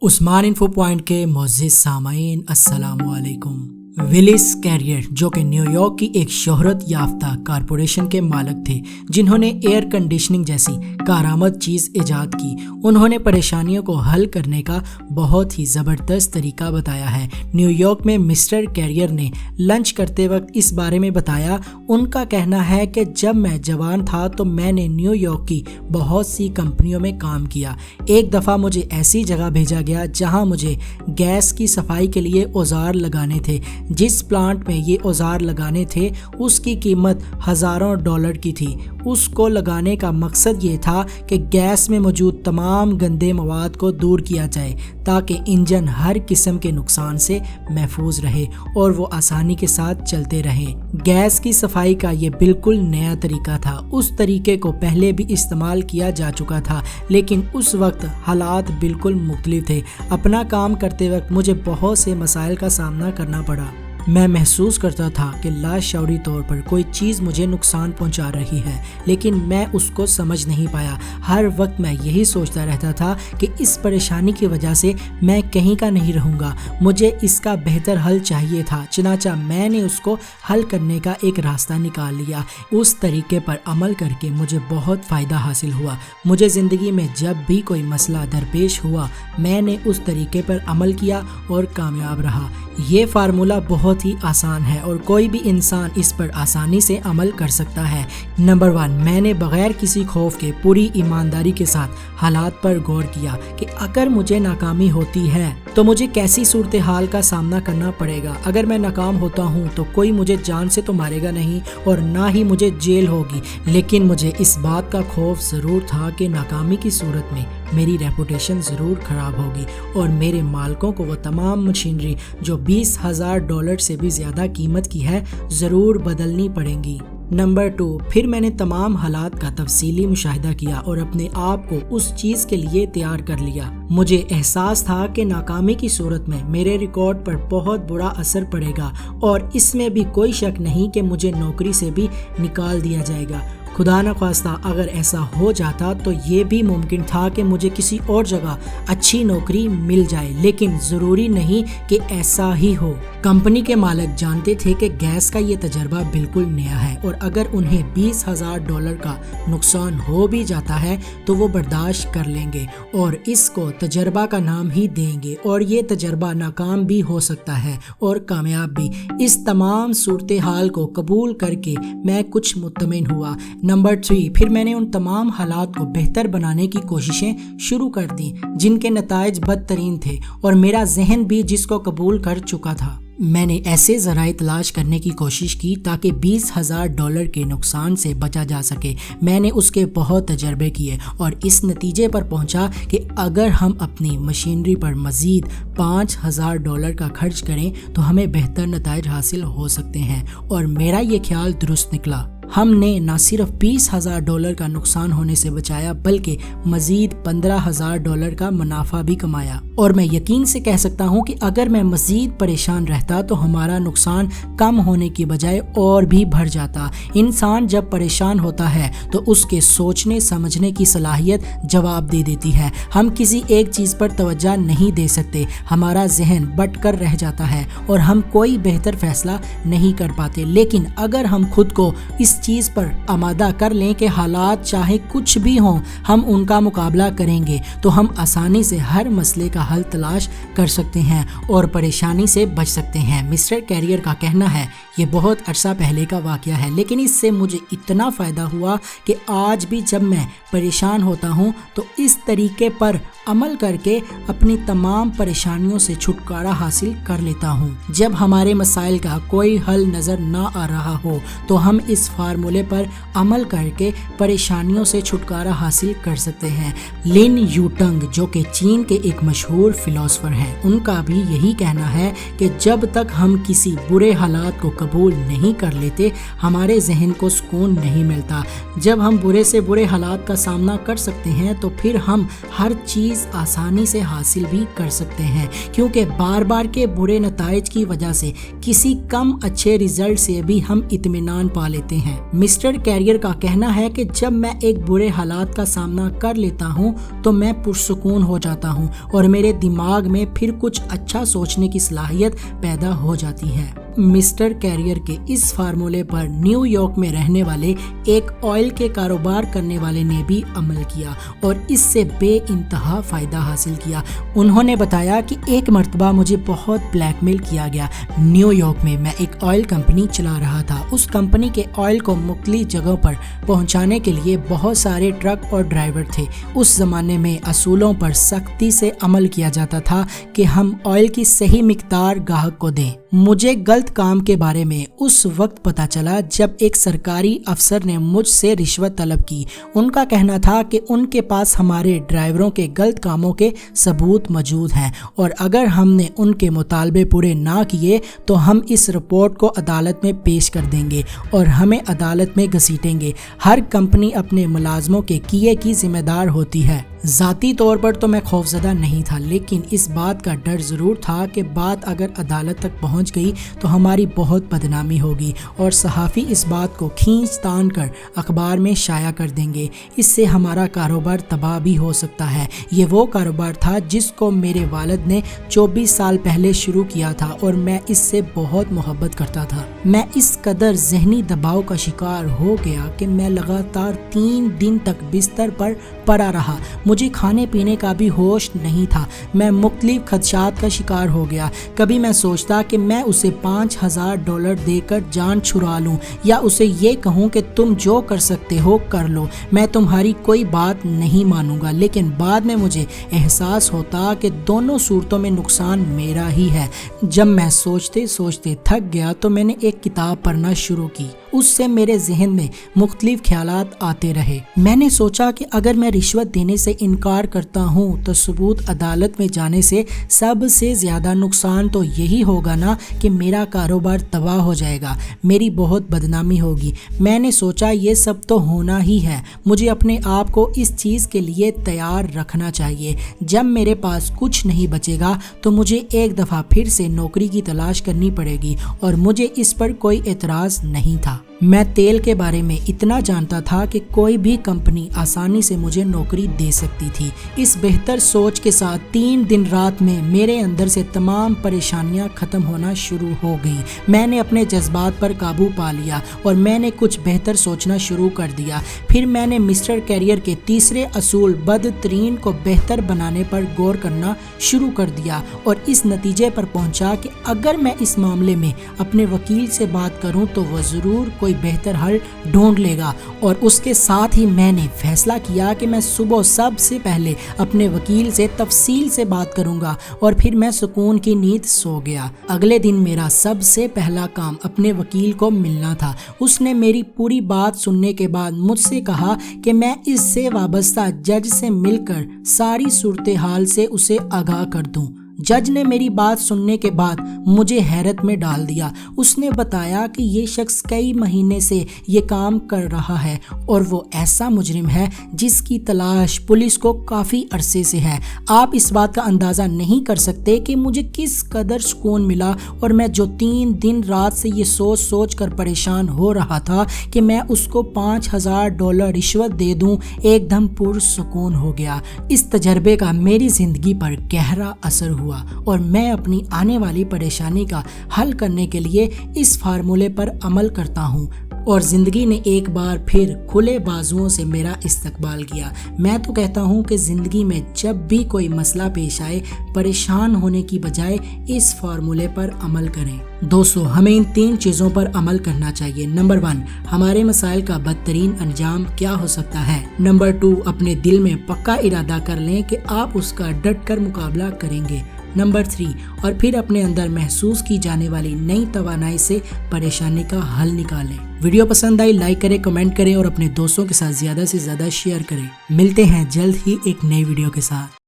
Usman info point के मोअज़्ज़िज़ सामाईन अस्सलामु अलैकुम। विलिस कैरियर जो कि न्यूयॉर्क की एक शोहरत याफ्ता कारपोरेशन के मालिक थे, जिन्होंने एयर कंडीशनिंग जैसी कारआमद चीज़ ईजाद की, उन्होंने परेशानियों को हल करने का बहुत ही ज़बरदस्त तरीका बताया है। न्यूयॉर्क में मिस्टर कैरियर ने लंच करते वक्त इस बारे में बताया। उनका कहना है कि जब मैं जवान था तो मैंने न्यूयॉर्क की बहुत सी कंपनियों में काम किया। एक दफ़ा मुझे ऐसी जगह भेजा गया जहां मुझे गैस की सफाई के लिए औजार लगाने थे। जिस प्लांट में ये औजार लगाने थे उसकी कीमत हज़ारों डॉलर की थी। उसको लगाने का मकसद ये था कि गैस में मौजूद तमाम गंदे मवाद को दूर किया जाए ताकि इंजन हर किस्म के नुकसान से महफूज रहे और वो आसानी के साथ चलते रहें। गैस की सफाई का ये बिल्कुल नया तरीका था। उस तरीके को पहले भी इस्तेमाल किया जा चुका था, लेकिन उस वक्त हालात बिल्कुल मुख्तलिफ थे। अपना काम करते वक्त मुझे बहुत से मसाइल का सामना करना पड़ा। मैं महसूस करता था कि लाशऊरी तौर पर कोई चीज़ मुझे नुकसान पहुंचा रही है, लेकिन मैं उसको समझ नहीं पाया। हर वक्त मैं यही सोचता रहता था कि इस परेशानी की वजह से मैं कहीं का नहीं रहूँगा। मुझे इसका बेहतर हल चाहिए था, चनाचा मैंने उसको हल करने का एक रास्ता निकाल लिया। उस तरीके पर अमल करके मुझे बहुत फ़ायदा हासिल हुआ। मुझे ज़िंदगी में जब भी कोई मसला दरपेश हुआ, मैंने उस तरीके पर अमल किया और कामयाब रहा। ये फार्मूला बहुत ही आसान है और कोई भी इंसान इस पर आसानी से अमल कर सकता है। नंबर 1, मैंने बगैर किसी खौफ के पूरी ईमानदारी के साथ हालात पर गौर किया कि अगर मुझे नाकामी होती है तो मुझे कैसी सूरत हाल का सामना करना पड़ेगा। अगर मैं नाकाम होता हूँ तो कोई मुझे जान से तो मारेगा नहीं और ना ही मुझे जेल होगी, लेकिन मुझे इस बात का खौफ ज़रूर था कि नाकामी की सूरत में मेरी रेपुटेशन ज़रूर ख़राब होगी और मेरे मालिकों को वो तमाम मशीनरी जो $20,000 से भी ज़्यादा कीमत की है ज़रूर बदलनी पड़ेंगी। नंबर 2, फिर मैंने तमाम हालात का तफसीली मुशाहिदा किया और अपने आप को उस चीज़ के लिए तैयार कर लिया। मुझे एहसास था कि नाकामी की सूरत में मेरे रिकॉर्ड पर बहुत बुरा असर पड़ेगा और इसमें भी कोई शक नहीं कि मुझे नौकरी से भी निकाल दिया जाएगा। खुदा न ख्वास्ता अगर ऐसा हो जाता तो ये भी मुमकिन था कि मुझे किसी और जगह अच्छी नौकरी मिल जाए, लेकिन ज़रूरी नहीं कि ऐसा ही हो। कंपनी के मालिक जानते थे कि गैस का ये तजर्बा बिल्कुल नया है और अगर उन्हें $20,000 का नुकसान हो भी जाता है तो वो बर्दाश्त कर लेंगे और इसको तजर्बा का नाम ही देंगे और ये तजर्बा नाकाम भी हो सकता है और कामयाब भी। इस तमाम सूरत हाल को कबूल करके मैं कुछ मुतमिन हुआ। नंबर 3, फिर मैंने उन तमाम हालात को बेहतर बनाने की कोशिशें शुरू कर दी जिनके नताइज बदतरीन थे और मेरा जहन भी जिसको कबूल कर चुका था। मैंने ऐसे ज़राए तलाश करने की कोशिश की ताकि $20,000 के नुकसान से बचा जा सके। मैंने उसके बहुत तजर्बे किए और इस नतीजे पर पहुंचा कि अगर हम अपनी मशीनरी पर मज़ीद $5,000 का खर्च करें तो हमें बेहतर नताइज हासिल हो सकते हैं और मेरा ये ख्याल दुरुस्त निकला। हमने न सिर्फ $20,000 का नुकसान होने से बचाया बल्कि मज़ीद $15,000 का मुनाफा भी कमाया। और मैं यकीन से कह सकता हूँ कि अगर मैं मज़ीद परेशान रहता तो हमारा नुकसान कम होने की बजाय और भी बढ़ जाता। इंसान जब परेशान होता है तो उसके सोचने समझने की सलाहियत जवाब दे देती है। हम किसी एक चीज़ पर तवज्जो नहीं दे सकते, हमारा जहन बट कर रह जाता है और हम कोई बेहतर फैसला नहीं कर पाते। लेकिन अगर हम खुद को इस चीज़ पर आमादा कर लें कि हालात चाहे कुछ भी हों हम उनका मुकाबला करेंगे, तो हम आसानी से हर मसले का हल तलाश कर सकते हैं और परेशानी से बच सकते हैं। मिस्टर कैरियर का कहना है ये बहुत अरसा पहले का वाक़या है, लेकिन इससे मुझे इतना फ़ायदा हुआ कि आज भी जब मैं परेशान होता हूँ तो इस तरीके पर अमल करके अपनी तमाम परेशानियों से छुटकारा हासिल कर लेता हूँ। जब हमारे मसाइल का कोई हल नज़र ना आ रहा हो तो हम इस फार्मूले पर अमल करके परेशानियों से छुटकारा हासिल कर सकते हैं। लिन यूटंग जो कि चीन के एक मशहूर फिलोसोफर हैं, उनका भी यही कहना है कि जब तक हम किसी बुरे हालात को कबूल नहीं कर लेते हमारे जहन को सुकून नहीं मिलता। जब हम बुरे से बुरे हालात का सामना कर सकते हैं तो फिर हम हर चीज़ आसानी से हासिल भी कर सकते हैं, क्योंकि बार बार के बुरे नताइज की वजह से किसी कम अच्छे रिजल्ट से भी हम इत्मीनान पा लेते हैं। ہیں۔ مسٹر کیریئر کا کہنا ہے کہ جب میں ایک برے حالات کا سامنا کر لیتا ہوں تو میں پرسکون ہو جاتا ہوں اور میرے دماغ میں پھر کچھ اچھا سوچنے کی صلاحیت پیدا ہو جاتی ہے۔ مسٹر کیریئر کے اس فارمولے پر نیو یارک میں رہنے والے ایک آئل کے کاروبار کرنے والے نے بھی عمل کیا اور اس سے بے انتہا فائدہ حاصل کیا۔ انہوں نے بتایا کہ ایک مرتبہ مجھے بہت بلیک میل کیا گیا۔ نیو یارک میں ایک آئل کمپنی چلا رہا تھا۔ اس کمپنی کے آئل کو مختلف جگہوں پر پہنچانے کے لیے بہت سارے ٹرک اور ڈرائیور تھے۔ اس زمانے میں اصولوں پر سختی سے عمل کیا جاتا تھا کہ ہم آئل کی صحیح مقدار گاہک کو دیں۔ مجھے غلط کام کے بارے میں اس وقت پتہ چلا جب ایک سرکاری افسر نے مجھ سے رشوت طلب کی۔ ان کا کہنا تھا کہ ان کے پاس ہمارے ڈرائیوروں کے غلط کاموں کے ثبوت موجود ہیں اور اگر ہم نے ان کے مطالبے پورے نہ کیے تو ہم اس رپورٹ کو عدالت میں پیش کر دیں گے اور ہمیں عدالت میں گھسیٹیں گے۔ ہر کمپنی اپنے ملازموں کے کیے کی ذمہ دار ہوتی ہے۔ ذاتی طور پر تو میں خوفزدہ نہیں تھا، لیکن اس بات کا ڈر ضرور تھا کہ بات اگر عدالت تک پہنچ گئی تو ہماری بہت بدنامی ہوگی اور صحافی اس بات کو کھینچ تان کر اخبار میں شائع کر دیں گے۔ اس سے ہمارا کاروبار تباہ بھی ہو سکتا ہے۔ یہ وہ کاروبار تھا جس کو میرے والد نے 24 سال پہلے شروع کیا تھا اور میں اس سے بہت محبت کرتا تھا۔ میں اس قدر ذہنی دباؤ کا شکار ہو گیا کہ میں لگاتار 3 دن تک بستر پر پڑا رہا۔ مجھے کھانے پینے کا بھی ہوش نہیں تھا۔ میں مختلف خدشات کا شکار ہو گیا۔ کبھی میں سوچتا کہ میں اسے $5000 دے کر جان چھڑا لوں یا اسے یہ کہوں کہ تم جو کر سکتے ہو کر لو، میں تمہاری کوئی بات نہیں مانوں گا، لیکن بعد میں مجھے احساس ہوتا کہ دونوں صورتوں میں نقصان میرا ہی ہے۔ جب میں سوچتے سوچتے تھک گیا تو میں نے ایک کتاب پڑھنا شروع کی۔ اس سے میرے ذہن میں مختلف خیالات آتے رہے۔ میں نے سوچا کہ اگر میں رشوت دینے سے انکار کرتا ہوں تو ثبوت عدالت میں جانے سے سب سے زیادہ نقصان تو یہی ہوگا نا کہ میرا کاروبار تباہ ہو جائے گا، میری بہت بدنامی ہوگی۔ میں نے سوچا یہ سب تو ہونا ہی ہے، مجھے اپنے آپ کو اس چیز کے لیے تیار رکھنا چاہیے۔ جب میرے پاس کچھ نہیں بچے گا تو مجھے ایک دفعہ پھر سے نوکری کی تلاش کرنی پڑے گی اور مجھے اس پر کوئی اعتراض نہیں تھا۔ میں تیل کے بارے میں اتنا جانتا تھا کہ کوئی بھی کمپنی آسانی سے مجھے نوکری دے سکتی تھی۔ اس بہتر سوچ کے ساتھ 3 دن رات میں میرے اندر سے تمام پریشانیاں ختم ہونا شروع ہو گئیں۔ میں نے اپنے جذبات پر قابو پا لیا اور میں نے کچھ بہتر سوچنا شروع کر دیا۔ پھر میں نے مسٹر کیریئر کے تیسرے اصول بدترین کو بہتر بنانے پر غور کرنا شروع کر دیا اور اس نتیجے پر پہنچا کہ اگر میں اس معاملے میں اپنے وکیل سے بات کروں تو وہ ضرور کوئی بہتر حل ڈھونڈ لے گا، اور اس کے ساتھ ہی میں نے فیصلہ کیا کہ میں صبح سب سے پہلے اپنے وکیل سے تفصیل سے بات کروں گا اور پھر میں سکون کی نیند سو گیا۔ اگلے دن میرا سب سے پہلا کام اپنے وکیل کو ملنا تھا۔ اس نے میری پوری بات سننے کے بعد مجھ سے کہا کہ میں اس سے وابستہ جج سے مل کر ساری صورتحال سے اسے آگاہ کر دوں۔ جج نے میری بات سننے کے بعد مجھے حیرت میں ڈال دیا۔ اس نے بتایا کہ یہ شخص کئی مہینے سے یہ کام کر رہا ہے اور وہ ایسا مجرم ہے جس کی تلاش پولیس کو کافی عرصے سے ہے۔ آپ اس بات کا اندازہ نہیں کر سکتے کہ مجھے کس قدر سکون ملا اور میں جو 3 دن رات سے یہ سوچ کر پریشان ہو رہا تھا کہ میں اس کو $5000 رشوت دے دوں، ایک دم پرسکون ہو گیا۔ اس تجربے کا میری زندگی پر گہرا اثر ہوا اور میں اپنی آنے والی پریشانی کا حل کرنے کے لیے اس فارمولے پر عمل کرتا ہوں اور زندگی نے ایک بار پھر کھلے بازوؤں سے میرا استقبال کیا۔ میں تو کہتا ہوں کہ زندگی میں جب بھی کوئی مسئلہ پیش آئے، پریشان ہونے کی بجائے اس فارمولے پر عمل کریں۔ دوستو، ہمیں ان 3 چیزوں پر عمل کرنا چاہیے۔ نمبر 1، ہمارے مسائل کا بدترین انجام کیا ہو سکتا ہے۔ نمبر 2، اپنے دل میں پکا ارادہ کر لیں کہ آپ اس کا ڈٹ کر مقابلہ کریں گے۔ نمبر 3، اور پھر اپنے اندر محسوس کی جانے والی نئی توانائی سے پریشانی کا حل نکالیں۔ ویڈیو پسند آئی لائک کریں، کمنٹ کریں اور اپنے دوستوں کے ساتھ زیادہ سے زیادہ شیئر کریں۔ ملتے ہیں جلد ہی ایک نئی ویڈیو کے ساتھ۔